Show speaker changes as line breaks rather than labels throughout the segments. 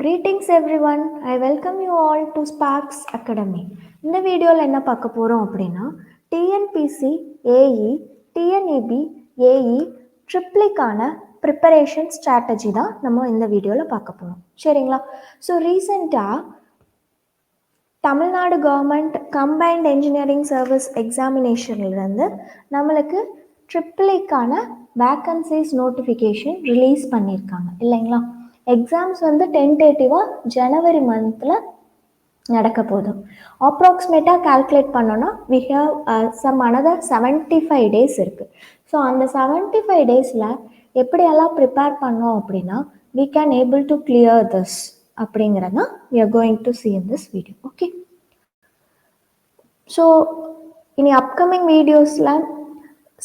Greetings everyone. I welcome you all to SPAARKZ Academy. இந்த வீடியோவில் என்ன பார்க்க போகிறோம் அப்படின்னா டிஎன்பிசி ஏஇ டிஎன்இபி ஏஇ ட்ரிப்ளிக்கான ப்ரிப்பரேஷன் ஸ்ட்ராட்டஜி தான் நம்ம இந்த வீடியோவில் பார்க்க போகிறோம். சரிங்களா? ஸோ ரீசெண்டாக Tamil Nadu government combined engineering service எக்ஸாமினேஷன்லேருந்து நம்மளுக்கு ட்ரிப்ளிக்கான வேக்கன்சிஸ் நோட்டிஃபிகேஷன் ரிலீஸ் பண்ணியிருக்காங்க இல்லைங்களா? எக்ஸாம்ஸ் வந்து டென்டேட்டிவாக ஜனவரி மந்தில் நடக்க போதும். அப்ராக்சிமேட்டாக கால்குலேட் பண்ணோன்னா we have some another 75 days இருக்குது. ஸோ அந்த 75 days எப்படியெல்லாம் ப்ரிப்பேர் பண்ணோம் அப்படின்னா we can able to clear this அப்படிங்கிறத we are going to see in this video. Okay. So இனி அப்கமிங் வீடியோஸில்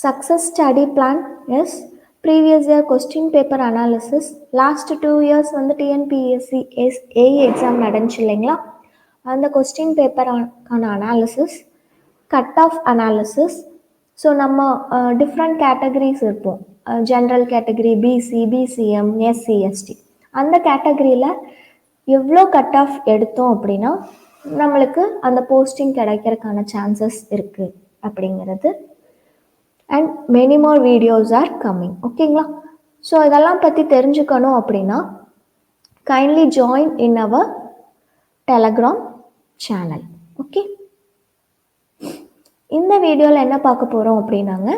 success study plan yes previous year question paper analysis last 2 years வந்து TNPSC AE exam நடந்துச்சு இல்லைங்களா? அந்த question பேப்பரான analysis cut off analysis. So நம்ம different categories இருப்போம். General category, BC, BCM, SC, ST. அந்த கேட்டகரியில் எவ்வளோ கட் ஆஃப் எடுத்தோம் அப்படின்னா நம்மளுக்கு அந்த போஸ்டிங் கிடைக்கிறதுக்கான சான்சஸ் இருக்குது அப்படிங்கிறது. And many more videos are coming. ஓகேங்களா? ஸோ இதெல்லாம் பற்றி தெரிஞ்சுக்கணும் அப்படின்னா kindly join in our Telegram channel. Okay. இந்த வீடியோவில் என்ன பார்க்க போகிறோம் அப்படின்னாங்க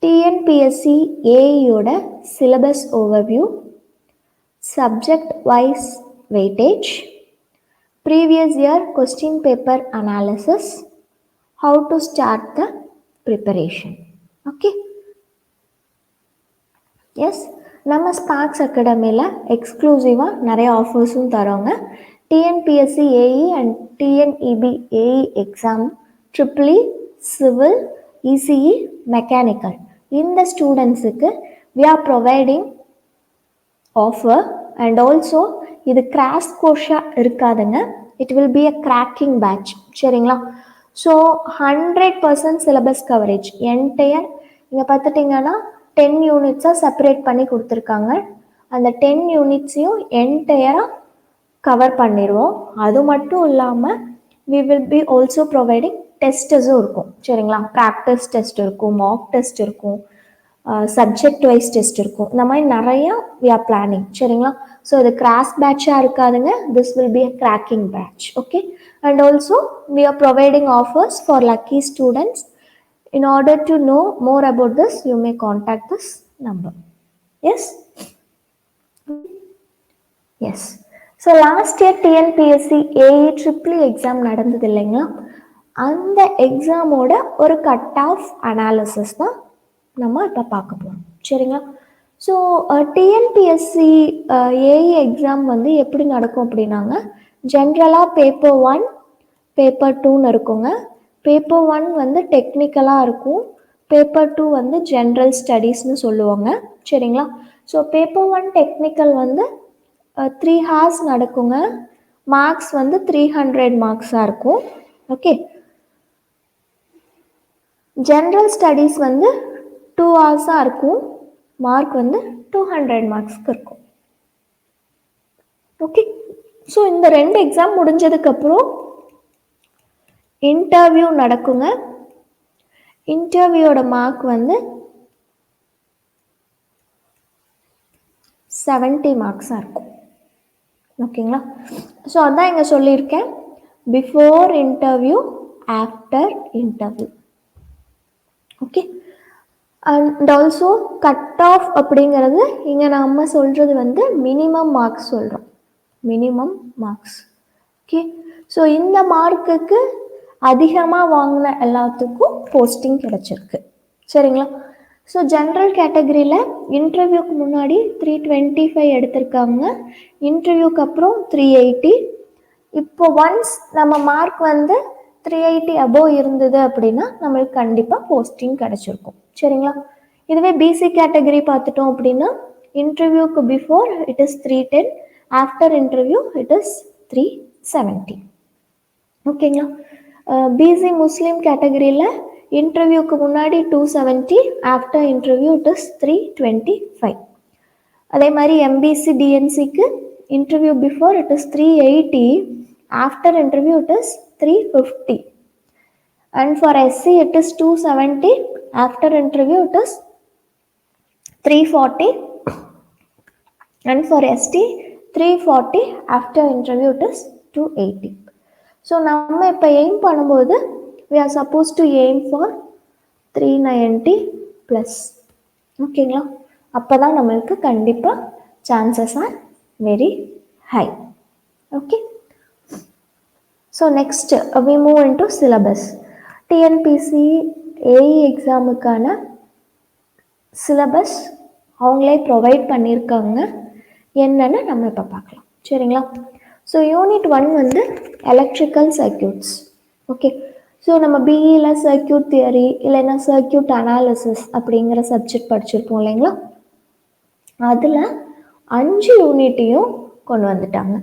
டிஎன்பிஎஸ்சி ஏஇயோட syllabus overview, subject wise weightage, previous year question paper analysis, how to start the preparation. Okay. Yes, நம்ம SPAARKZ அகாடமியில் எக்ஸ்க்ளூசிவாக நிறைய ஆஃபர்ஸும் தரோங்க. TNPSC AE and TNEB AE exam, triple E, civil, ECE, mechanical இந்த ஸ்டூடெண்ட்ஸுக்கு we are providing offer and also இது crash கோர்ஸாக இருக்காதுங்க. It will be a cracking batch. சரிங்களா? ஸோ 100% சிலபஸ் கவரேஜ் என்டையர் இங்கே பார்த்துட்டிங்கன்னா 10 யூனிட்ஸாக செப்பரேட் பண்ணி கொடுத்துருக்காங்க. அந்த 10 யூனிட்ஸையும் என்டையராக கவர் பண்ணிடுவோம். அது மட்டும் இல்லாமல் we will be also providing டெஸ்டஸும் இருக்கும். சரிங்களா? ப்ராக்டிஸ் டெஸ்ட் இருக்கும், மாக் டெஸ்ட் இருக்கும், சப்ஜெக்ட் வைஸ் டெஸ்ட் இருக்கும். இந்த மாதிரி நிறையா வி ஆர் பிளானிங். சரிங்களா? ஸோ இது கிராஷ் பேட்சாக இருக்காதுங்க. This will be a cracking batch. Okay. And also we are providing offers for lucky students. In order to know more about this, you may contact this number. Yes. Yes. So last year TNPSC AE triple exam நடந்தது இல்லைங்களா? அந்த எக்ஸாமோட ஒரு cut off analysis தான் நம்ம இப்போ பார்க்க போகிறோம். சரிங்களா? ஸோ டிஎன்பிஎஸ்சி ஏஇ எக்ஸாம் வந்து எப்படி நடக்கும் அப்படின்னாங்க ஜென்ரலாக பேப்பர் 1 பேப்பர் 2ன்னு இருக்குங்க. பேப்பர் 1 வந்து டெக்னிக்கலாக இருக்கும், பேப்பர் 2 வந்து ஜென்ரல் ஸ்டடீஸ்னு சொல்லுவாங்க. சரிங்களா? ஸோ பேப்பர் 1 டெக்னிக்கல் வந்து 3 hours நடக்குங்க. மார்க்ஸ் வந்து 300 மார்க்ஸாக இருக்கும். ஓகே. ஜென்ரல் ஸ்டடீஸ் வந்து 2 hours இருக்கும், மார்க் வந்து 200 மார்க்ஸ்க்கு இருக்கும். ஓகே. ஸோ இந்த 2 எக்ஸாம் முடிஞ்சதுக்கப்புறம் இன்டர்வியூ நடக்குங்க. இன்டர்வியூட மார்க் வந்து 70 மார்க்ஸாக இருக்கும். ஓகேங்களா? ஸோ அதான் இங்கே சொல்லியிருக்கேன், before interview, after interview. Okay. And also cut off அப்படிங்கிறது இங்கே நம்ம சொல்கிறது வந்து மினிமம் மார்க்ஸ் சொல்கிறோம். Minimum marks. ஓகே. ஸோ இந்த மார்க்குக்கு அதிகமாக வாங்கின எல்லாத்துக்கும் போஸ்டிங் கிடச்சிருக்கு. சரிங்களா? ஸோ ஜென்ரல் கேட்டகரியில் இன்டர்வியூக்கு முன்னாடி 325 எடுத்திருக்காங்க, இன்டர்வியூக்கு அப்புறம் 380. இப்போ ஒன்ஸ் நம்ம மார்க் வந்து 380 அபோவ் இருந்தது அப்படின்னா நம்மளுக்கு கண்டிப்பாக போஸ்டிங் கிடச்சிருக்கும். சரிங்களா? இதுவே பிசி கேட்டகரி பார்த்துட்டோம் அப்படின்னா இன்டர்வியூக்கு before it is 310, after interview it is 370. ஓகேங்களா? பிசி முஸ்லீம் கேட்டகரியில் இன்டர்வியூக்கு முன்னாடி 270, ஆஃப்டர் இன்டர்வியூ இட் இஸ் 325. அதே மாதிரி MBC டிஎன்சிக்கு Interview before it is 380, after interview it is 350, and for SC it is 270, after interview it is 340, and for ST 340, after interview it is 280. So நம்ம இப்போ aim பண்ணும்போது we are supposed to aim for 390 plus. ஓகேங்களா? அப்போ தான் நம்மளுக்கு கண்டிப்பாக chances are very high. Okay, so next we move into syllabus. TNPSC AE எக்ஸாமுக்கான syllabus அவங்களே ப்ரொவைட் பண்ணியிருக்காங்க. என்னென்னு நம்ம இப்போ பார்க்கலாம். சரிங்களா? ஸோ யூனிட் 1 வந்து எலக்ட்ரிக்கல் சர்க்யூட்ஸ். ஓகே, ஸோ நம்ம பிஇயில் சர்க்யூட் தியரி இல்லைன்னா சர்க்யூட் அனாலிசிஸ் அப்படிங்கிற சப்ஜெக்ட் படிச்சிருப்போம் இல்லைங்களா? அதில் 5 யூனிட்டையும் கொண்டு வந்துட்டாங்க.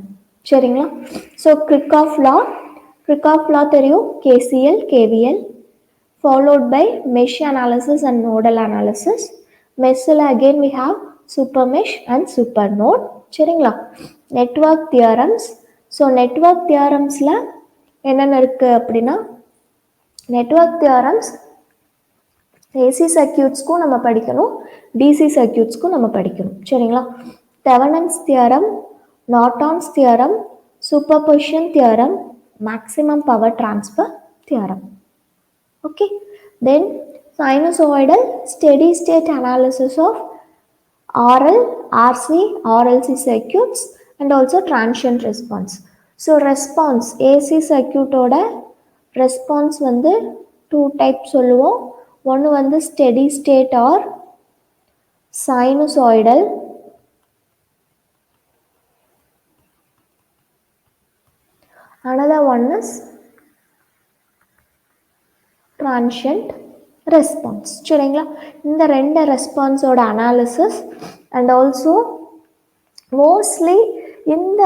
சரிங்களா? ஸோ கிரிக் ஆஃப் லா தெரியும், KCl KVL, followed by mesh analysis and nodal analysis. Meshல again we have super mesh and super node. சரிங்களா? Network theorems. ஸோ நெட்வொர்க் தியரம்ஸில் என்னென்ன இருக்குது அப்படின்னா, நெட்வொர்க் தியரம்ஸ் ஏசி சர்க்யூட்ஸ்க்கும் நம்ம படிக்கணும், டிசி சர்க்யூட்ஸ்க்கும் நம்ம படிக்கணும். சரிங்களா? Thevenin's theorem, Norton's theorem, superposition theorem, maximum power transfer theorem. Okay, then sinusoidal steady state analysis of RL, RC, RLC circuits and also transient response. So response AC circuit oda response வந்து 2 type சொல்லுவோம். ஒன்று வந்து steady state or sinusoidal, another one is transient response. சரிங்களா? இந்த 2 ரெஸ்பான்ஸோட analysis and also mostly இந்த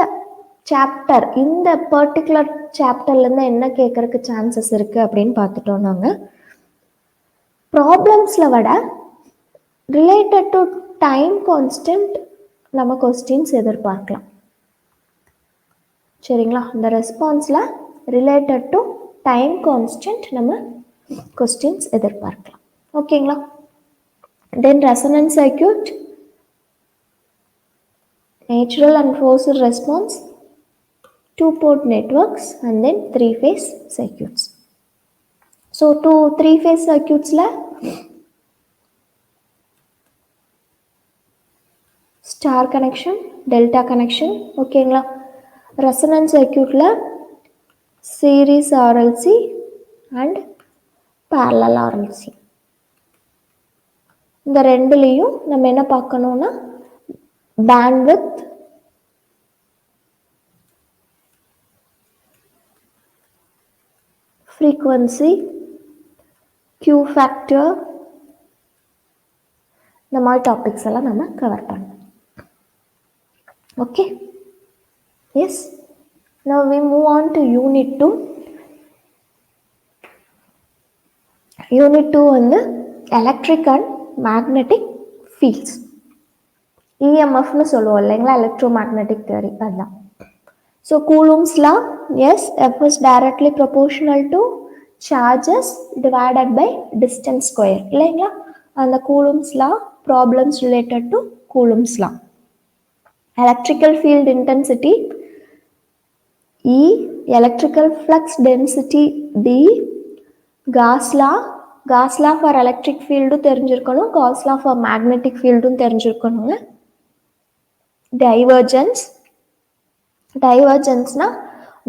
chapter, இந்த particular சாப்டர்லேருந்து என்ன கேட்கறதுக்கு சான்சஸ் இருக்குது அப்படின்னு பார்த்துட்டோம். நாங்கள் ப்ராப்ளம்ஸில் விட ரிலேட்டட் டு டைம் கான்ஸ்டன்ட் நம்ம கொஸ்டின்ஸ் எதிர்பார்க்கலாம். சரிங்களா? இந்த ரெஸ்பான்ஸில் ரிலேட்டட் டு டைம் கான்ஸ்டன்ட் நம்ம கொஸ்டின்ஸ் எதிர்பார்க்கலாம். ஓகேங்களா? Then resonance circuit, natural and forced response, 2 port networks and then 3 phase circuits. So 3 phase circuitsல ஸ்டார் கனெக்ஷன், டெல்டா கனெக்ஷன். ஓகேங்களா? ரெசனன்ஸ் சர்க்யூட்ல series RLC and parallel RLC. இந்த ரெண்டுலேயும் நம்ம என்ன பார்க்கணும்னா பேண்ட்வித், ஃப்ரீக்வன்சி, Q ஃபேக்டர், இந்த மாதிரி டாபிக்ஸ் எல்லாம் நம்ம கவர் பண்ணணும். Okay, yes. Now we move on to unit 2. Unit 2 வந்து எலக்ட்ரிக் அண்ட் மேக்னெட்டிக் ஃபீல்ட்ஸ், இஎம்எஃப்னு சொல்லுவோம் இல்லைங்களா, எலக்ட்ரோ மேக்னெட்டிக் தியரி. அதுதான். So Coulomb's law, yes, F is directly proportional to charges divided by distance square இல்லைங்களா. அந்த Coulomb's law, problems related to Coulomb's law. Electrical field intensity E, electrical flux density D, Gauss law for electric ஃபீல்டும் தெரிஞ்சிருக்கணும், Gauss law for magnetic ஃபீல்டும் தெரிஞ்சிருக்கணுங்க. டைவர்ஜன்ஸ்னா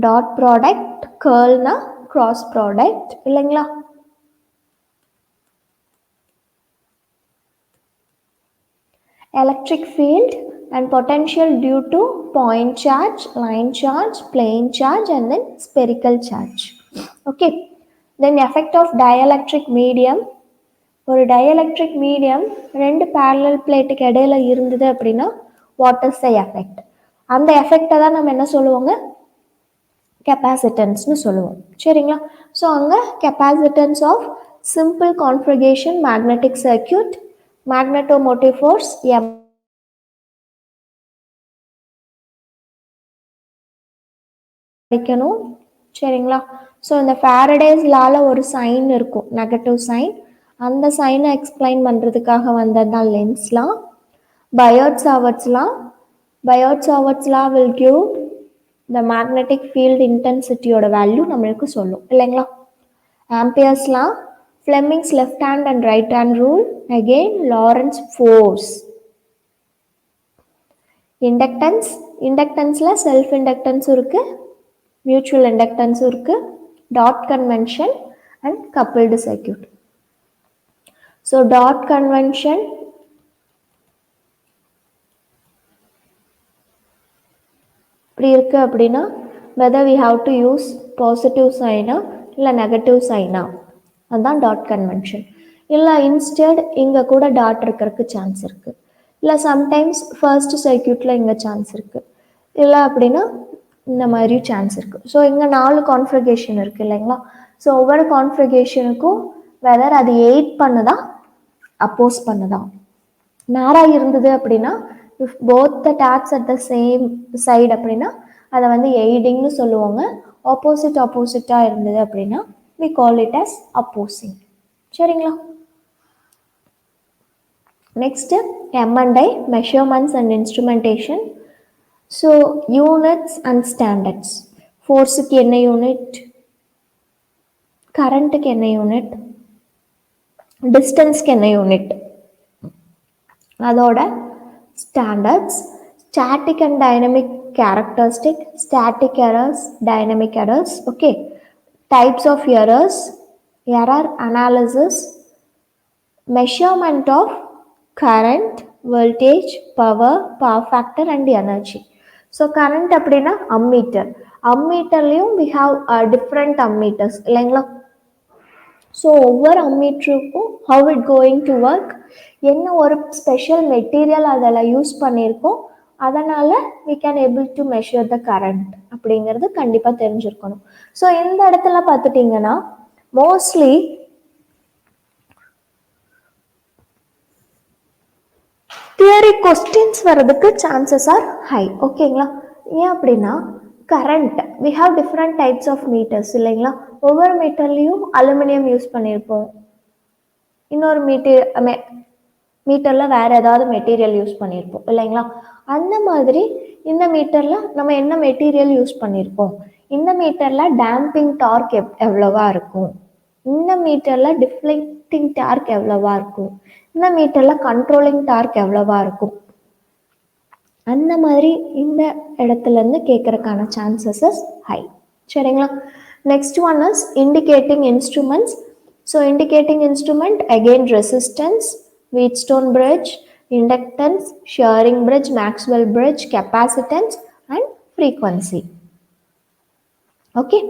dot product, கர்ல்னா cross product இல்லைங்களா. Electric field and potential due to point charge, line charge, plane charge and then spherical charge. Okay, then effect of dielectric medium. ஒரு dielectric medium 2 parallel பிளேட்டுக்கு இடையில இருந்தது அப்படின்னா what is the effect? அந்த எஃபெக்டை தான் நம்ம என்ன சொல்லுவோங்க, கெப்பாசிட்டன்ஸ்னு சொல்லுவோம். சரிங்களா? ஸோ அங்கே capacitance of simple configuration magnetic circuit, magnetomotive force படிக்கணும். சரிங்களா? ஸோ இந்த ஃபாரடேஸ் லால ஒரு சைன் இருக்கும், நெகட்டிவ் சைன். அந்த சைனை எக்ஸ்பிளைன் பண்ணுறதுக்காக வந்தது தான் Lenz's law. Biot Savart's law will give the magnetic field இன்டென்சிட்டியோட வேல்யூ நம்மளுக்கு சொல்லும் இல்லைங்களா? Ampere's law, Fleming's left hand and right hand rule, again Lorentz force. இண்டக்டன்ஸில் செல்ஃப் இண்டக்டன்ஸும் இருக்குது, மியூச்சுவல் இண்டக்டன்ஸும் இருக்குது, dot convention and coupled circuit. So dot convention இப்படி இருக்குது அப்படின்னா whether we have to use positive சைனா இல்லை நெகட்டிவ் சைனா, அதுதான் டாட் கன்வென்ஷன். இல்லை இன்ஸ்டெட் இங்கே கூட டாட் இருக்கிறதுக்கு சான்ஸ் இருக்குது, இல்லை சம்டைம்ஸ் ஃபர்ஸ்ட் சர்க்யூட்டில் இங்கே சான்ஸ் இருக்குது, இல்லை அப்படின்னா இந்த மாதிரி சான்ஸ் இருக்குது. ஸோ இங்கே 4 கான்ஃபிகரேஷன் இருக்குது இல்லைங்களா? ஸோ ஒவ்வொரு கான்ஃபிகரேஷனுக்கும் வெதர் அது எய்ட் பண்ணுதா அப்போஸ் பண்ணுதா. நேராக இருந்தது அப்படின்னா if both the tapes at the same side அப்படின்னா அதை வந்து எய்டிங்னு சொல்லுவாங்க. ஆப்போசிட்டாக இருந்தது அப்படின்னா we call it as opposing. சரிங்களா? Next M&I, measurements and instrumentation. So units and standards. ஃபோர்ஸுக்கு என்ன யூனிட், கரண்ட்டுக்கு என்ன யூனிட், டிஸ்டன்ஸ்க்கு என்ன யூனிட், அதோட standards. Static and dynamic characteristic, static errors, dynamic errors. Okay, types of errors, error analysis, measurement of current, voltage, power factor and energy. So current அப்படின்னா ammeter. அம்மீட்டர்லையும் we have different ammeters இல்லைங்களா? So ஒவ்வொரு அம்மீட்டருக்கும் how it going to work, என்ன ஒரு special material அதில் use பண்ணியிருக்கோம், அதனால் we can able to measure the current அப்படிங்கிறது கண்டிப்பாக தெரிஞ்சிருக்கணும். ஸோ இந்த இடத்துல பார்த்துட்டிங்கன்னா மோஸ்ட்லி தியரி கொஸ்டின்ஸ் வர்றதுக்கு சான்சஸ் ஆர் ஹை. ஓகேங்களா? ஏன் அப்படின்னா current we have different types of meters இல்லைங்களா? ஒவ்வொரு மீட்டர்லேயும் அலுமினியம் யூஸ் பண்ணியிருப்போம், இன்னொரு மீட்டரில் வேறு ஏதாவது மெட்டீரியல் யூஸ் பண்ணியிருப்போம் இல்லைங்களா? அந்த மாதிரி இந்த மீட்டரில் நம்ம என்ன மெட்டீரியல் யூஸ் பண்ணியிருப்போம், இந்த மீட்டரில் டேம்பிங் டார்க் எவ்வளவா இருக்கும், இந்த மீட்டரில் டிஃப்ளெக்டிங் டார்க் எவ்வளவா இருக்கும், இந்த மீட்டரில் கண்ட்ரோலிங் டார்க் எவ்வளவா இருக்கும், அந்த மாதிரி இந்த இடத்துலேருந்து கேட்குறதுக்கான சான்சஸஸ் ஹை. சரிங்களா? Next one is indicating instruments. So indicating instrument again resistance, Wheatstone bridge, inductance, Schering bridge, Maxwell bridge, capacitance and frequency. Okay,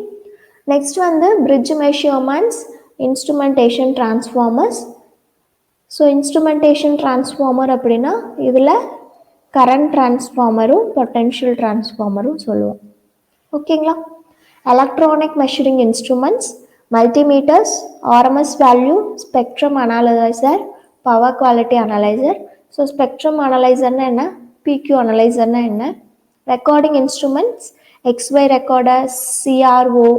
next வந்து bridge measurements, instrumentation transformers. So instrumentation transformer அப்படின்னா இதில் current டிரான்ஸ்ஃபார்மரும் potential டிரான்ஸ்ஃபார்மரும் சொல்லுவோம். ஓகேங்களா? Electronic measuring instruments, multimeters, RMS value, spectrum analyzer, power quality analyzer. So spectrum அனலைசர்னா என்ன, PQ அனலைசர்னா என்ன, recording instruments, XY recorder, CRO,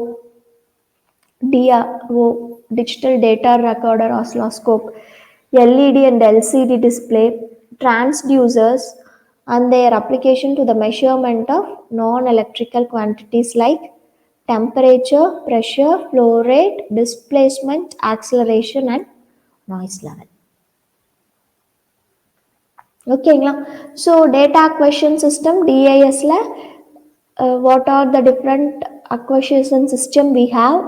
DRO, digital data recorder, oscilloscope, LED and LCD display, transducers and their application to the measurement of non-electrical quantities like temperature, pressure, flow rate, displacement, acceleration and noise level. ஓகேங்களா? So data acquisition system DISல what are the different acquisition system we have,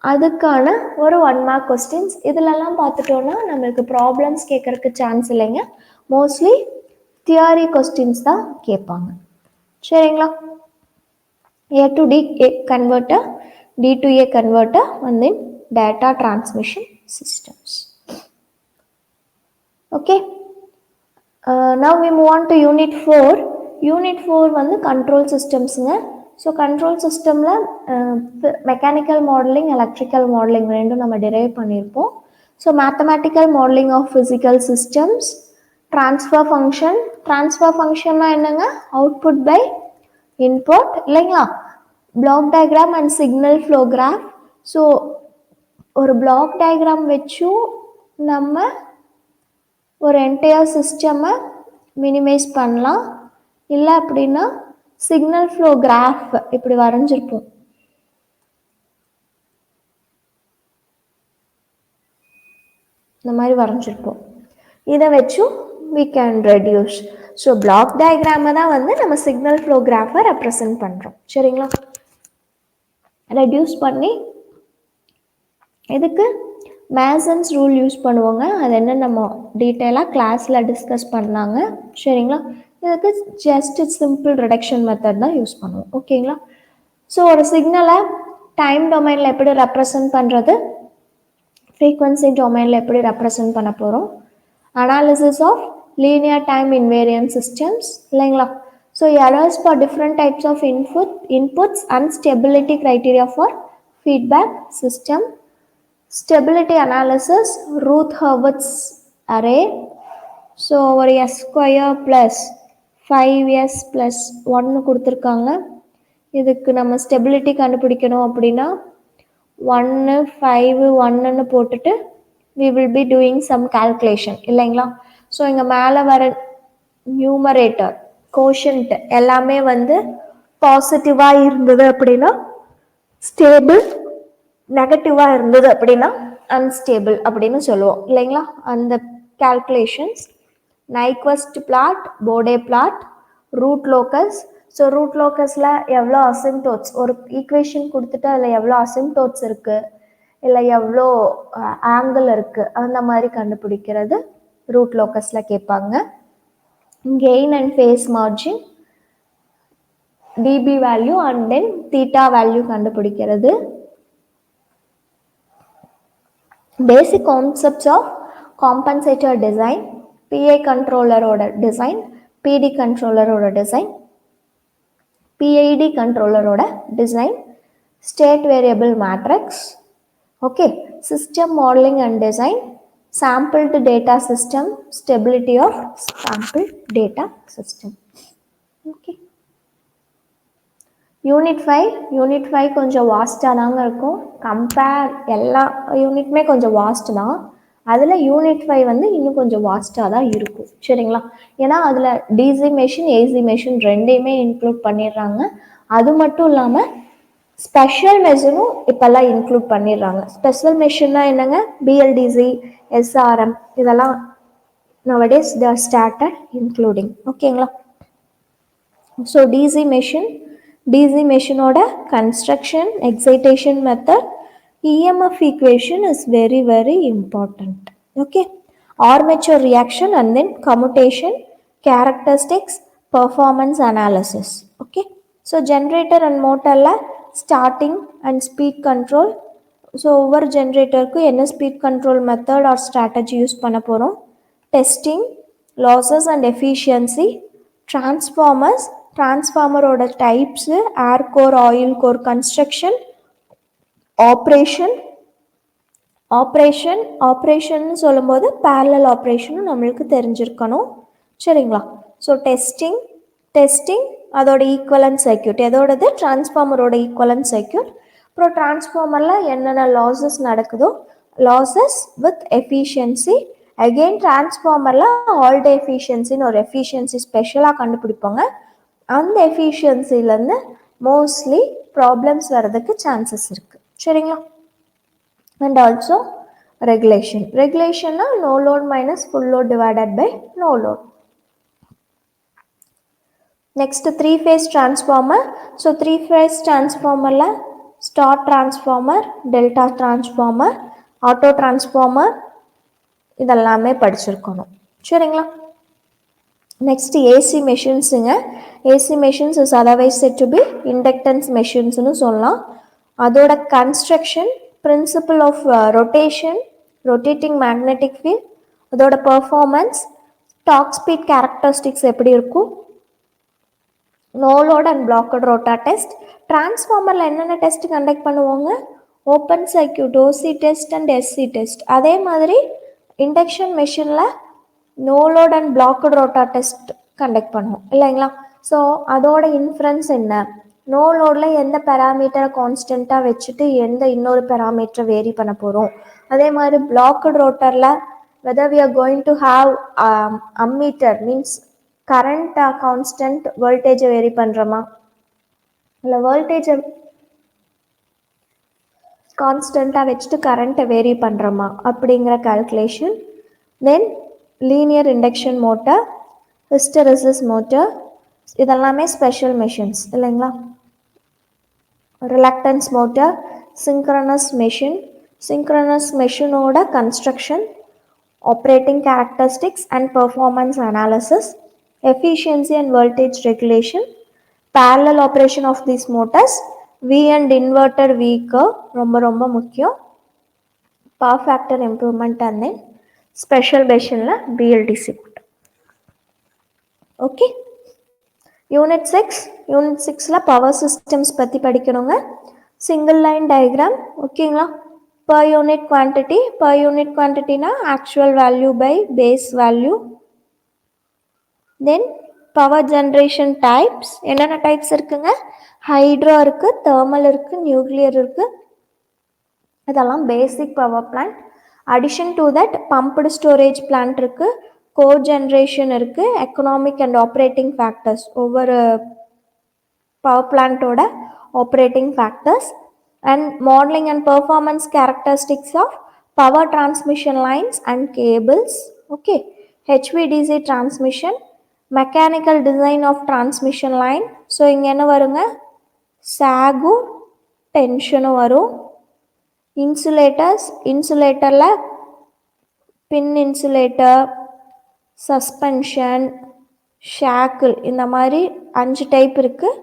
அதுக்கான ஒரு 1 mark questions. இதிலெல்லாம் பார்த்துட்டோன்னா நம்மளுக்கு problems கேட்குறதுக்கு chance இல்லைங்க, mostly theory questions தான் கேட்பாங்க. சரிங்களா? A to D converter, D to A converter and then data transmission systems. Okay, now we move on to unit 4. Unit 4 வந்து கண்ட்ரோல் சிஸ்டம்ஸுங்க. ஸோ கண்ட்ரோல் சிஸ்டமில் மெக்கானிக்கல் மாடலிங், எலக்ட்ரிக்கல் மாடலிங் ரெண்டும் நம்ம derive பண்ணியிருப்போம். So mathematical modelling of physical systems, transfer ஃபங்க்ஷன்னா என்னங்க, output by input இல்லைங்களா? Block diagram and signal flow graph. So ஒரு பிளாக் டயக்ராம் வச்சும் நம்ம ஒரு என்டையர் சிஸ்டமை மினிமைஸ் பண்ணலாம். இல்லை அப்படின்னா சிக்னல் ஃப்ளோ கிராஃப் இப்படி வரைஞ்சிருப்போம். இந்த மாதிரி வரைஞ்சிருப்போம். இதை வச்சும் we can reduce. So block டயக்ராமை தான் வந்து நம்ம சிக்னல் ஃப்ளோ கிராஃபை ரெப்ரசன்ட் பண்ணுறோம். சரிங்களா? ரெடியூஸ் பண்ணி இதுக்கு மேசன்ஸ் ரூல் யூஸ் பண்ணுவாங்க. அது என்ன நம்ம டீட்டெயிலாக கிளாஸில் டிஸ்கஸ் பண்ணாங்க. சரிங்களா? இதுக்கு ஜஸ்ட் சிம்பிள் ரிடக்ஷன் மெத்தட் தான் யூஸ் பண்ணுவோம். ஓகேங்களா? ஸோ ஒரு சிக்னலை டைம் டொமைனில் எப்படி ரெப்ரசன்ட் பண்ணுறது, ஃப்ரீக்வன்சி டொமைனில் எப்படி ரெப்ரசன்ட் பண்ண போகிறோம், analysis of linear time invariant systems இல்லைங்களா? So errors for different types of inputs and stability criteria for feedback system, stability analysis, Routh Hurwitz array. So ஒரு எஸ் ஸ்கொயர் ப்ளஸ் 5s + 1 கொடுத்துருக்காங்க. இதுக்கு நம்ம stability கண்டுபிடிக்கணும் அப்படின்னா 1 5 1ன்னு போட்டுட்டு we will be doing some calculation இல்லைங்களா? So இங்கே மேலே வர நியூமரேட்டர் கோஷன்ட் எல்லாமே வந்து பாசிட்டிவாக இருந்தது அப்படின்னா ஸ்டேபிள், நெகட்டிவாக இருந்தது அப்படின்னா அன்ஸ்டேபிள் அப்படின்னு சொல்லுவோம் இல்லைங்களா? அந்த calculations Nyquist plot, Bode plot, root locus. So root லோக்கஸில் எவ்வளோ அசிம்டோட்ஸ், ஒரு ஈக்குவேஷன் கொடுத்துட்டு அதில் எவ்வளோ அசிம்டோட்ஸ் இருக்குது, இல்லை எவ்வளோ ஆங்கிள் இருக்குது, அந்த மாதிரி கண்டுபிடிக்கிறது ரூட் லோக்கஸில் கேட்பாங்க. Gain and phase margin, dB value and then theta value கண்டுபிடிக்கிறது. Basic concepts of compensator design, PI கண்ட்ரோலரோட டிசைன், பிடி கண்ட்ரோலரோட டிசைன், பிஐடி கண்ட்ரோலரோட design, state variable matrix. Okay, system modeling and design, sampled data system, stability of sampled data system. Okay. Unit 5 கொஞ்சம் வாஸ்டாக தாங்க இருக்கும். Compare எல்லா யூனிட்டுமே கொஞ்சம் vast தான். அதில் யூனிட் 5 வந்து இன்னும் கொஞ்சம் வாஸ்டாக தான் இருக்கும். சரிங்களா? ஏன்னா அதில் டிசி மெஷின், ஏசி மெஷின் ரெண்டையுமே இன்க்ளூட் பண்ணிடுறாங்க. அது மட்டும் இல்லாமல் ஸ்பெஷல் மெஷினும் இப்போல்லாம் இன்க்ளூட் பண்ணிடுறாங்க. ஸ்பெஷல் மெஷின்னா என்னங்க? பிஎல்டிசி, எஸ்ஆர்எம் இதெல்லாம் nowadays they are started including. ஓகேங்களா? ஸோ டிசி மெஷினோட construction, excitation method, EMF equation is very very important. Okay, armature reaction and then commutation, characteristics, performance analysis. Okay, so generator and மோட்டரில் starting and speed control. So ஒவ்வொரு ஜென்ரேட்டருக்கும் என்ன speed control method or strategy use பண்ண போகிறோம், testing, losses and efficiency, டிரான்ஸ்ஃபார்மரோட types, air core, oil core construction, operation சொல்லும்போது parallel ஆப்ரேஷனும் நம்மளுக்கு தெரிஞ்சிருக்கணும். சரிங்களா? ஸோ டெஸ்டிங் அதோட ஈக்குவலன்ட் சர்க்யூட், எதோடது? டிரான்ஸ்ஃபார்மரோட ஈக்குவலன்ட் சர்க்யூட். அப்புறம் டிரான்ஸ்ஃபார்மரில் என்னென்ன லாசஸ் நடக்குதோ, லாசஸ் வித் எஃபிஷியன்சி. அகெயின் டிரான்ஸ்ஃபார்மரில் ஆல்டே எஃபிஷியன்சின்னு ஒரு எஃபிஷியன்சி ஸ்பெஷலாக கண்டுபிடிப்பாங்க. அந்த எஃபிஷியன்சிலேருந்து மோஸ்ட்லி ப்ராப்ளம்ஸ் வர்றதுக்கு சான்சஸ் இருக்குது. சரிங்களா? அண்ட் ஆல்சோ ரெகுலேஷன்னா no load minus full load divided by no load. Next 3-phase transformer. So 3-phase டிரான்ஸ்ஃபார்மரில் star transformer, delta transformer, auto transformer இதெல்லாமே படிச்சிருக்கணும். சரிங்களா? நெக்ஸ்ட் ஏசி மெஷின்ஸுங்க. AC machines is otherwise set to be inductance மெஷின்ஸ்னு சொல்லலாம். அதோட construction, principle of rotation, rotating magnetic field, அதோட performance, torque speed characteristics எப்படி இருக்கும், no load and blocked rotor test. டிரான்ஸ்ஃபார்மரில் என்னென்ன டெஸ்ட் கண்டக்ட் பண்ணுவாங்க, open circuit, OC test and SC test. அதே மாதிரி இண்டக்ஷன் மெஷினில் no load and blocked rotor test conduct பண்ணுவோம் இல்லைங்களா? ஸோ அதோட இன்ஃப்ரன்ஸ் என்ன, நோ லோடில் எந்த பேராமீட்டரை கான்ஸ்டண்ட்டாக வச்சுட்டு எந்த இன்னொரு பேராமீட்டரை வேரி பண்ண போகிறோம். அதே மாதிரி பிளாக்டு ரோட்டரில் whether we are going to have ammeter means current constant voltage vary பண்ணுறோமா இல்லை voltage கான்ஸ்டண்ட்டாக வச்சுட்டு கரண்ட்டை வேரி பண்ணுறோமா அப்படிங்கிற calculation. Then linear induction motor, hysteresis motor, இதெல்லாமே ஸ்பெஷல் மெஷின்ஸ் இல்லைங்களா. Reluctance motor, synchronous machine, synchronous மெஷினோட construction, operating characteristics and performance analysis, efficiency and voltage regulation, parallel operation of these motors, V and inverter V curve ரொம்ப முக்கியம், power factor improvement and then special machineல BLDC motor. Okay, unit 6ல power systems பற்றி படிக்கணுங்க. Single line diagram ஓகேங்களா. per unit quantity na actual value by base value. Then power generation types, என்னென்ன types இருக்குங்க, hydro இருக்கு, தெர்மல் இருக்கு, nuclear இருக்கு, இதெல்லாம் basic power plant. Addition to that pumped storage plant இருக்கு, கோ ஜென்ரேஷன் இருக்கு, economic and operating factors, ஒவ்வொரு power பிளான்ட்டோட operating factors, and modeling and performance characteristics of power transmission lines and cables. Okay, HVDC transmission, mechanical design of transmission line. So இங்க என்ன வருங்க, சாகு டென்ஷனும் வரும். இன்சுலேட்டரில் பின் insulator, suspension, shackle, இந்த மாதிரி 5 type இருக்குது.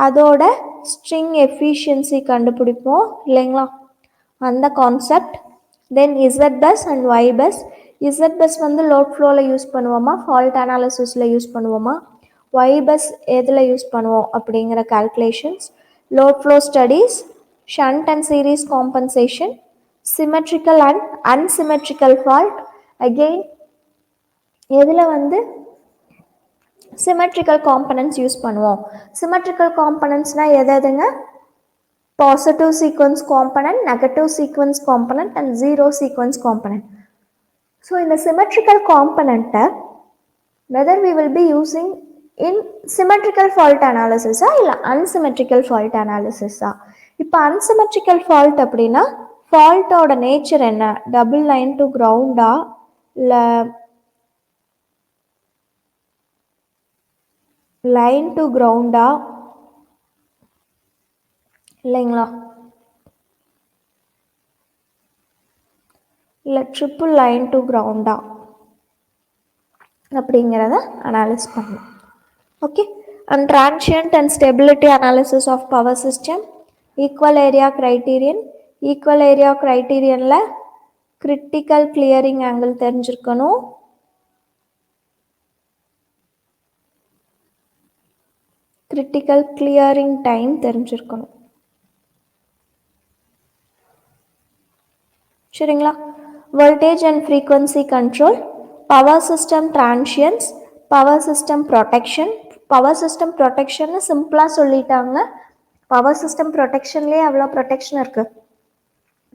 அதோட ஸ்ட்ரிங் எஃபிஷியன்சி கண்டுபிடிப்போம் இல்லைங்களா, அந்த concept. Then Z bus and Y bus. Z bus வந்து லோட் ஃப்ளோவில் யூஸ் பண்ணுவோமா, ஃபால்ட் அனாலிசிஸில் யூஸ் பண்ணுவோமா, ஒய் பஸ் எதில் யூஸ் பண்ணுவோம் அப்படிங்கிற calculations, load flow studies, shunt and series compensation, symmetrical and unsymmetrical fault. Again எதில் வந்து சிமெட்ரிக்கல் காம்பனன்ட்ஸ் யூஸ் பண்ணுவோம். சிமெட்ரிக்கல் காம்பனன்ட்ஸ்னால் எதுங்க, positive sequence component, negative sequence component and zero sequence component. So இந்த symmetrical காம்பனண்ட்டை whether we will be using in symmetrical fault அனாலிசிஸா இல்லை unsymmetrical fault அனாலிசிஸா. இப்போ unsymmetrical fault அப்படின்னா ஃபால்ட்டோட நேச்சர் என்ன, டபுள் லைன் டு கிரவுண்டா இல்லை லைன் டு கிரவுண்டா இல்லைங்களா, இல்லை ட்ரிபிள் லைன் டு கிரவுண்டா அப்படிங்கிறத அனாலிஸ் பண்ணணும். Okay, and transient and stability analysis of power system, equal area criterion. Equal area கிரைட்டீரியனில் கிரிட்டிக்கல் கிளியரிங் ஆங்கிள் தெரிஞ்சிருக்கணும். கிரிட்டிக்கல் கிளியரிங் டைம் தெரிஞ்சிருக்கணும். சரிங்களா. Voltage and frequency control, power system transients, power system protection. Power system protection சிம்பிளாக சொல்லிட்டாங்க. Power system ப்ரொடெக்ஷன்லேயே அவ்வளோ protection இருக்குது.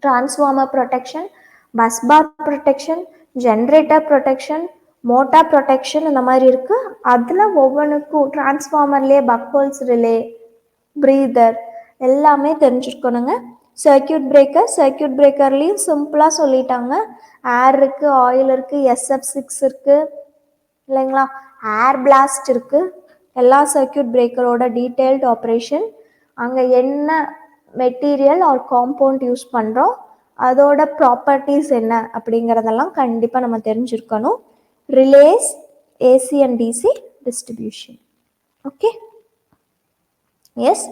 Transformer protection, bus bar protection, generator protection, motor protection, இந்த மாதிரி இருக்குது. அதில் ஒவ்வொன்றுக்கும் டிரான்ஸ்ஃபார்மர்லேயே பக்ஹோல்ஸ் ரிலே, ப்ரீதர் எல்லாமே தெரிஞ்சுக்கணுங்க. சர்க்கியூட் பிரேக்கர்லேயும் சிம்பிளாக சொல்லிட்டாங்க. ஏர் இருக்குது, ஆயில் இருக்குது, SF6 இருக்குது இல்லைங்களா, ஏர் பிளாஸ்ட் இருக்குது. எல்லா சர்க்கியூட் பிரேக்கரோட டீட்டெயில்டு ஆப்ரேஷன், அங்கே என்ன மெட்டீரியல் ஆர் காம்பவுண்ட் யூஸ் பண்ணுறோம், அதோட ப்ராப்பர்ட்டிஸ் என்ன அப்படிங்கிறதெல்லாம் கண்டிப்பாக நம்ம தெரிஞ்சிருக்கணும். Relays, AC and DC distribution. Okay, yes.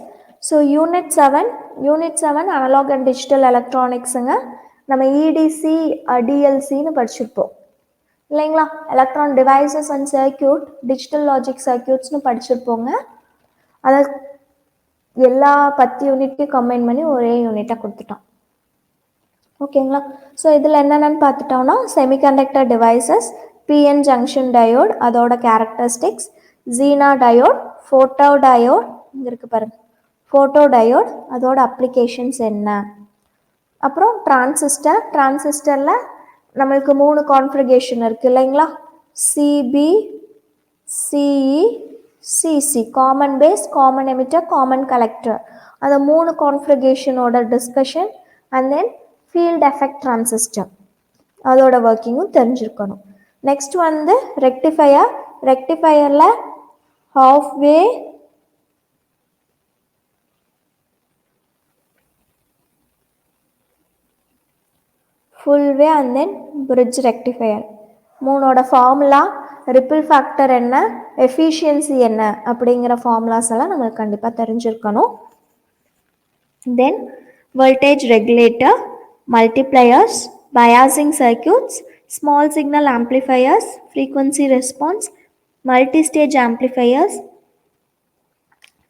So unit 7 analog and digital எலக்ட்ரானிக்ஸுங்க. நம்ம இடிசி டிஎல்சின்னு படிச்சிருப்போம் இல்லைங்களா, electron devices and circuit, digital logic சர்க்கியூட்ஸ்னு படிச்சிருப்போங்க. அதை எல்லா 10 யூனிட்டையும் கம்பைன் பண்ணி ஒரே யூனிட்டாக கொடுத்துட்டோம். ஓகேங்களா. ஸோ இதில் என்னென்னு பார்த்துட்டோம்னா semiconductor devices, PN junction diode, அதோட characteristics, zener diode, photo diode, இங்கே இருக்குது பாருங்கள், ஃபோட்டோ டயோட் அதோட அப்ளிகேஷன்ஸ் என்ன, அப்புறம் டிரான்சிஸ்டரில் நம்மளுக்கு 3 கான்ஃபிகரேஷன் இருக்குது இல்லைங்களா, CB, CE, CC, common base, common emitter, common collector, அந்த 3 கான்ஃபிகரேஷனோட discussion. And then field effect transistor அதோட ஒர்க்கிங்கும் தெரிஞ்சிருக்கணும். நெக்ஸ்ட் வந்து ரெக்டிஃபையரில் half way, full way and then bridge rectifier மூணோட ஃபார்முலா, ரிப்பிள் ஃபேக்டர் என்ன, எஃபிஷியன்சி என்ன அப்படிங்கிற ஃபார்முலாஸ் எல்லாம் நம்மளுக்கு கண்டிப்பாக தெரிஞ்சிருக்கணும். தென் voltage regulator, multipliers, biasing circuits, small signal amplifiers, frequency response, multi-stage amplifiers,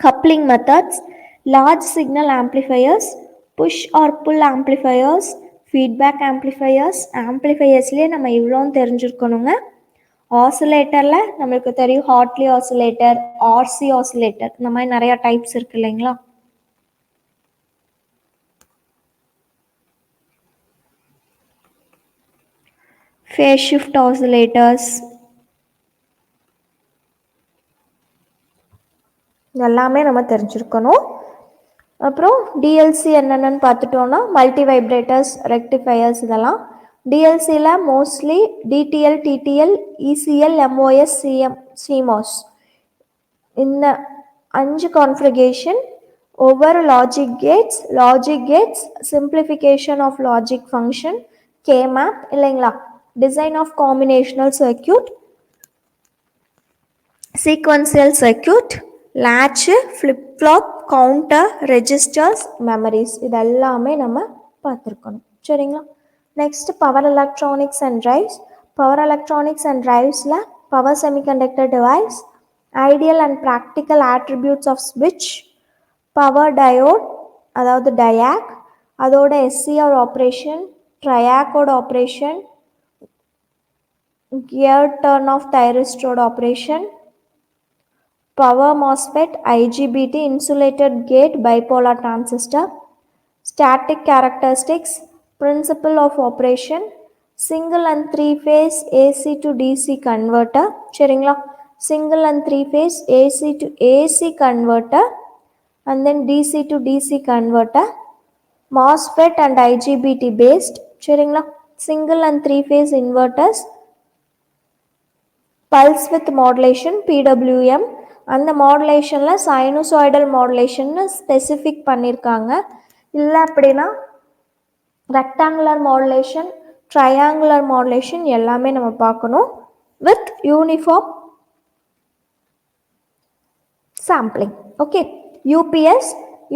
coupling methods, large signal amplifiers, push or pull amplifiers, feedback amplifiers. ஆம்ப்ளிஃபையர்ஸ்லேயே நம்ம இவ்வளோன்னு தெரிஞ்சிருக்கணுங்க. ஆசிலேட்டரில் நம்மளுக்கு தெரியும் ஹார்ட்லி ஆசிலேட்டர், ஆர்சி ஆசிலேட்டர், இந்த மாதிரி நிறையா டைப்ஸ் இருக்கு இல்லைங்களா. ஃபேஸ் ஷிஃப்ட் ஆசிலேட்டர்ஸ் எல்லாமே நம்ம தெரிஞ்சிருக்கணும். அப்புறம் டிஎல்சி என்னென்னு பார்த்துட்டோன்னா மல்டி வைப்ரேட்டர்ஸ், ரெக்டிஃபையர்ஸ் இதெல்லாம். டிஎல்சியில் mostly TTL, TTL, ECL, MOS, CMOS இந்த 5 கான்ஃபிகரேஷன். ஒவ்வொரு logic gates, simplification of logic function, K map இல்லைங்களா, design of combinational circuit, sequential circuit, latch, flip-flop, counter, registers, memories இதெல்லாமே நம்ம பார்த்துருக்கணும். சரிங்களா. Next power electronics and drives. Power electronics and டிரைவ்ஸில் power semiconductor device, ideal and practical attributes of ஸ்விட்ச், power diode அதாவது diac, அதோட SCR operation, ட்ரையாக்கோட operation, gear turn off தைரிஸ்டரோட operation, power MOSFET, IGBT, insulated gate, bipolar transistor, static characteristics, principle of operation, single and 3 phase AC to DC converter, சரிங்களா, single and 3 phase AC to AC converter and then DC to DC converter, MOSFET and IGBT based, சரிங்களா, single and 3 phase inverters, pulse width modulation, PWM, அந்த மாடுலேஷனில் sinusoidal மாடுலேஷன்னு specific பண்ணியிருக்காங்க. இல்லை அப்படின்னா rectangular modulation, triangular modulation எல்லாமே நம்ம பார்க்கணும் with uniform sampling. Okay.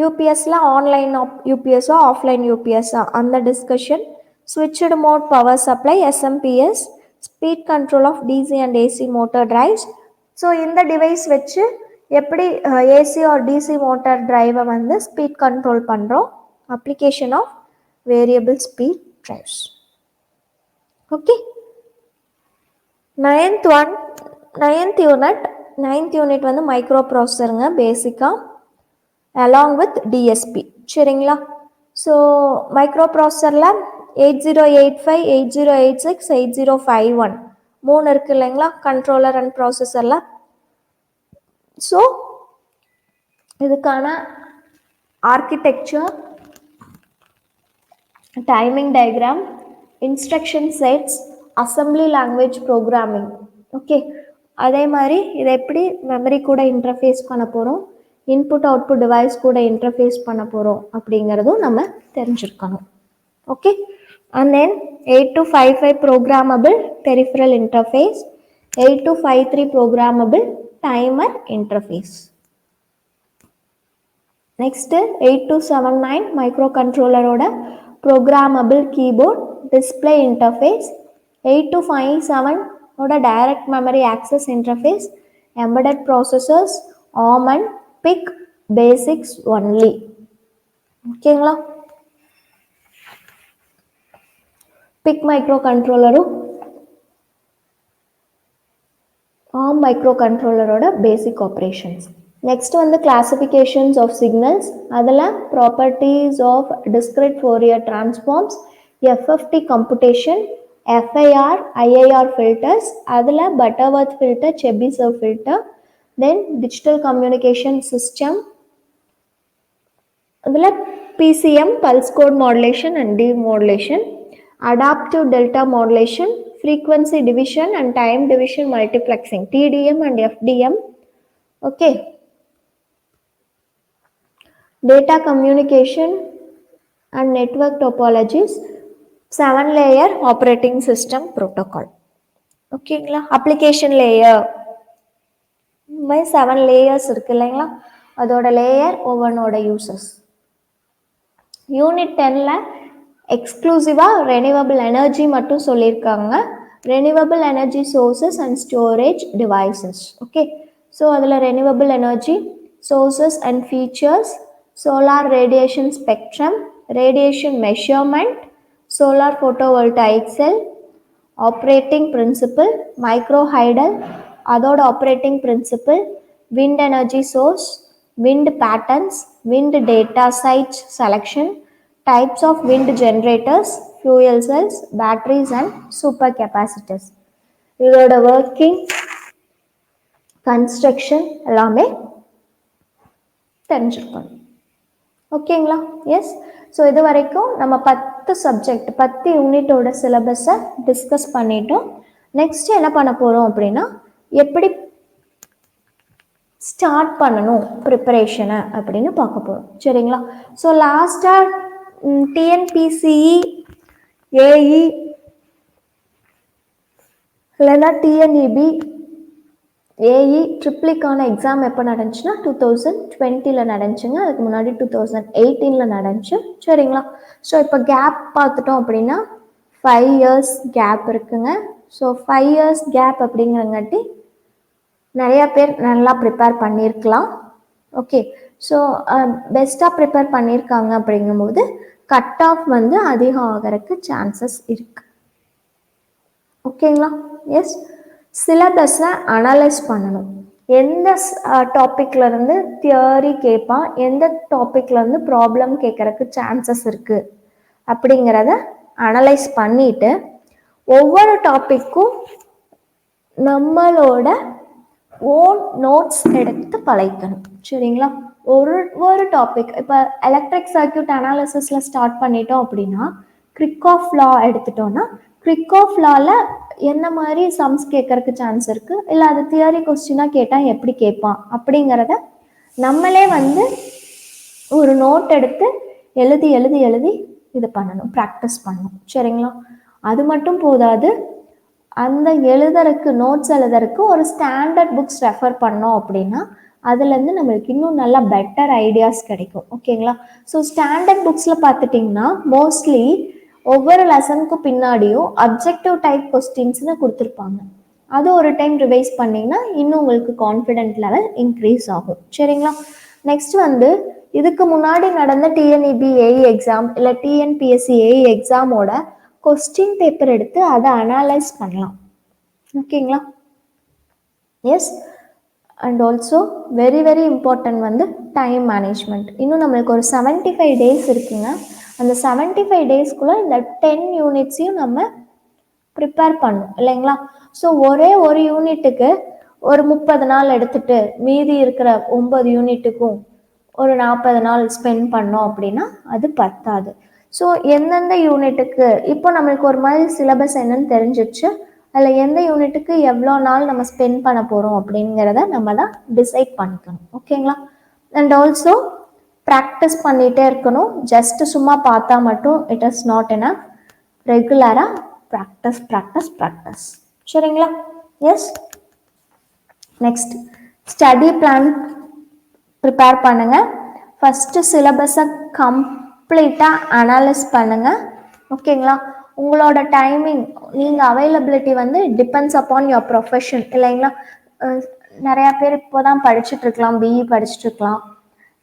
யூபிஎஸ்ல online யூபிஎஸ்ஸா ஆஃப்லைன் யூபிஎஸ்ஸா அந்த discussion. Switched mode power supply, SMPS, speed control of DC and AC motor drives. So இந்த டிவைஸ் வச்சு எப்படி ஏசி ஆர் டிசி மோட்டார் டிரைவை வந்து ஸ்பீட் கண்ட்ரோல் பண்ணுறோம், application of variable speed drives. Okay. Ninth unit வந்து மைக்ரோ ப்ராசஸருங்க பேசிக்காக அலாங் வித் டிஎஸ்பி. சரிங்களா. ஸோ மைக்ரோ ப்ராசஸரில் 8085, 8086, 8051 3 இருக்குது இல்லைங்களா கண்ட்ரோலர் அண்ட் ப்ராசஸரில். ஸோ இதுக்கான architecture, timing diagram, instruction sets, assembly language programming. Okay. அதே மாதிரி இதை எப்படி மெமரி கூட இன்டர்ஃபேஸ் பண்ண போகிறோம், இன்புட் அவுட்புட் டிவைஸ் கூட இன்டர்ஃபேஸ் பண்ண போகிறோம் அப்படிங்கிறதும் நம்ம தெரிஞ்சிருக்கணும். Okay. And then 8255 programmable peripheral interface, 8253 programmable timer interface. Next 8279 microcontroller oda programmable keyboard display interface, 8257 oda direct memory access interface, embedded processors, ARM and PIC basics only. ஓகேங்களா. PIC மைக்ரோ கண்ட்ரோலரும் ARM மைக்ரோ கண்ட்ரோலரோட பேசிக் ஆப்ரேஷன்ஸ். நெக்ஸ்ட் வந்து classifications of signals, அதில் properties of discrete Fourier transforms, FFT computation, FIR IIR filters, அதில் Butterworth filter, Chebyshev filter, then digital communication system, அதில் PCM pulse code modulation and demodulation, adaptive delta modulation, frequency division and time division multiplexing, TDM and FDM. Okay, data communication and network topologies, 7 layer operating system protocol. Okay, application layer 7 layers இருக்கு இல்லைங்களா, அதோட layer ஒவ்வொன்னோட uses. Unit 10ல எக்ஸ்க்ளூசிவாக renewable energy மட்டும் சொல்லியிருக்காங்க, renewable energy sources and storage devices. Okay, so அதில் renewable energy sources and features, solar radiation spectrum, radiation measurement, solar photovoltaic cell, operating principle, microhydel அதோட operating principle, wind energy source, wind patterns, wind data site selection, types of wind generators, fuel cells, batteries and supercapacitors. இதோட working, construction எல்லாமே தெரிஞ்சிருக்கணும். ஓகேங்களா? S. So இது வரைக்கும் நம்ம 10 subject 10 யூனிட்டோட சிலபஸை discuss பண்ணிட்டோம். நெக்ஸ்ட் என்ன பண்ண போகிறோம் அப்படின்னா, எப்படி ஸ்டார்ட் பண்ணணும் ப்ரிப்பரேஷனை அப்படின்னு பார்க்க போகிறோம். சரிங்களா? ஸோ லாஸ்ட்டாக டிஎன்பிசிஇ, ஏஇ இல்லைன்னா டிஎன்இபி, ஏஇ ட்ரிப்ளிக்கான எக்ஸாம் எப்போ நடந்துச்சுன்னா 2020 நடந்துச்சுங்க. அதுக்கு முன்னாடி 2018 நடந்துச்சு. சரிங்களா? ஸோ இப்போ கேப் பார்த்துட்டோம் அப்படின்னா 5 years கேப் இருக்குங்க. ஸோ 5 years கேப் அப்படிங்கிறங்காட்டி நிறையா பேர் நல்லா ப்ரிப்பேர் பண்ணியிருக்கலாம். ஓகே, ஸோ பெஸ்ட்டாக ப்ரிப்பேர் பண்ணியிருக்காங்க அப்படிங்கும்போது கட் ஆஃப் வந்து அதிகம் ஆகிறதுக்கு சான்சஸ் இருக்குது. ஓகேங்களா? எஸ். சிலபஸை அனலைஸ் பண்ணணும். எந்த டாப்பிக்லேருந்து தியரி கேட்பான், எந்த டாப்பிக்லேருந்து ப்ராப்ளம் கேட்குறக்கு சான்சஸ் இருக்குது அப்படிங்கிறத அனலைஸ் பண்ணிவிட்டு ஒவ்வொரு டாப்பிக்கும் நம்மளோட ஓன் நோட்ஸ் எடுத்து பழக்கணும். சரிங்களா? ஒரு டாபிக் இப்போ எலக்ட்ரிக் சர்க்யூட் அனாலிசிஸில் ஸ்டார்ட் பண்ணிட்டோம் அப்படின்னா கிரிக் ஆஃப் லா எடுத்துட்டோன்னா கிரிக் ஆஃப் லாவில் என்ன மாதிரி சம்ஸ் கேட்கறக்கு சான்ஸ் இருக்குது, இல்லை அது தியரி கொஸ்டினாக கேட்டால் எப்படி கேட்பான் அப்படிங்கிறத நம்மளே வந்து ஒரு நோட் எடுத்து எழுதி எழுதி எழுதி இது பண்ணணும், ப்ராக்டிஸ் பண்ணணும். சரிங்களா? அது மட்டும் போதாது, அந்த எழுதுறதுக்கு நோட்ஸ் எழுதுறதுக்கு ஒரு ஸ்டாண்டர்ட் புக்ஸ் ரெஃபர் பண்ணோம் அப்படின்னா அதுலேருந்து நம்மளுக்கு இன்னும் நல்லா பெட்டர் ஐடியாஸ் கிடைக்கும். ஓகேங்களா? ஸோ ஸ்டாண்டர்ட் புக்ஸில் பார்த்துட்டிங்கன்னா மோஸ்ட்லி ஒவ்வொரு லெசனுக்கும் பின்னாடியும் அப்ஜெக்டிவ் டைப் கொஸ்டின்ஸ்னு கொடுத்துருப்பாங்க. அது ஒரு டைம் ரிவைஸ் பண்ணிங்கன்னா இன்னும் உங்களுக்கு கான்ஃபிடென்ட் லெவல் இன்க்ரீஸ் ஆகும். சரிங்களா? நெக்ஸ்ட் வந்து இதுக்கு முன்னாடி நடந்த டிஎன்இபி ஏஇ எக்ஸாம் இல்லை டிஎன்பிஎஸ்சி ஏஇ எக்ஸாமோட கொஸ்டின் பேப்பர் எடுத்து அதை அனலைஸ் பண்ணலாம். ஓகேங்களா? Yes. And also very very important வந்து டைம் மேனேஜ்மெண்ட். இன்னும் நம்மளுக்கு ஒரு 75 days இருக்குங்க. அந்த 75 daysக்குள்ளே இந்த 10 யூனிட்ஸையும் நம்ம ப்ரிப்பேர் பண்ணணும் இல்லைங்களா? ஸோ ஒரே ஒரு யூனிட்டுக்கு ஒரு 30 நாள் எடுத்துட்டு மீதி இருக்கிற 9 யூனிட்டுக்கும் ஒரு 40 நாள் ஸ்பெண்ட் பண்ணோம் அப்படின்னா அது பத்தாது. ஸோ எந்தெந்த யூனிட்டுக்கு இப்போ நம்மளுக்கு ஒரு மாதிரி சிலபஸ் என்னன்னு தெரிஞ்சிச்சு, அதில் எந்த யூனிட்டுக்கு எவ்வளோ நாள் நம்ம ஸ்பெண்ட் பண்ண போகிறோம் அப்படிங்கிறத நம்ம தான் டிசைட் பண்ணிக்கணும். ஓகேங்களா? அண்ட் ஆல்சோ ப்ராக்டிஸ் பண்ணிகிட்டே இருக்கணும். ஜஸ்ட்டு சும்மா பார்த்தா மட்டும் இட் இஸ் நாட் எனஃப். ரெகுலராக ப்ராக்டிஸ் ப்ராக்டிஸ் ப்ராக்டிஸ். சரிங்களா? Yes. Next study plan prepare பண்ணுங்கள். ஃபஸ்ட்டு சிலபஸை கம்ப்ளீட்டாக அனலைஸ் பண்ணுங்கள். ஓகேங்களா? உங்களோட டைமிங், நீங்கள் அவைலபிலிட்டி வந்து டிபெண்ட்ஸ் அப்பான் யுவர் ப்ரொஃபஷன் இல்லைங்களா? நிறையா பேர் இப்போ தான் படிச்சுட்ருக்கலாம், பிஇ படிச்சுட்ருக்கலாம்,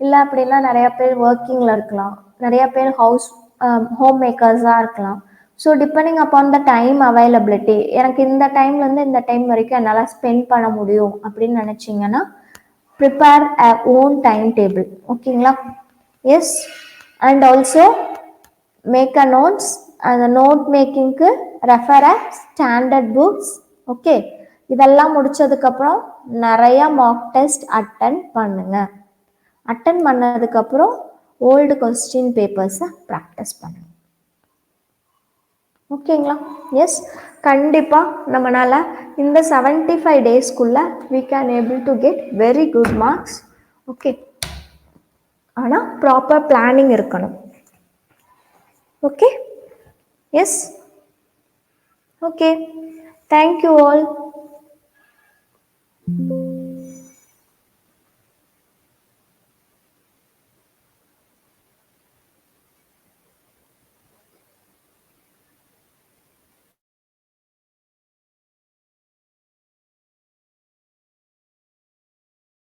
இல்லை அப்படின்னா நிறையா பேர் ஒர்க்கிங்கில் இருக்கலாம், நிறையா பேர் ஹோம் மேக்கர்ஸாக இருக்கலாம். So depending upon the time availability, எனக்கு இந்த டைம்லேருந்து இந்த டைம் வரைக்கும் என்னால் ஸ்பெண்ட் பண்ண முடியும் அப்படின்னு நினச்சிங்கன்னா ப்ரிப்பேர் a own timetable. ஓகேங்களா? Yes. And also make a notes. அந்த நோட் மேக்கிங்க்கு refer a standard books. Okay, இதெல்லாம் முடிச்சதுக்கப்புறம் நிறைய மார்க் டெஸ்ட் அட்டன் பண்ணுங்க. அட்டன் பண்ணதுக்கப்புறம் ஓல்டு கொஸ்டின் பேப்பர்ஸை ப்ராக்டிஸ் பண்ணுங்க. ஓகேங்களா? எஸ், கண்டிப்பாக நம்மளால் இந்த 75 டேஸ்க்குள்ளே we can able to get very good marks. Okay, ஆனால் ப்ராப்பர் பிளானிங் இருக்கணும். Okay, yes, okay, thank you all.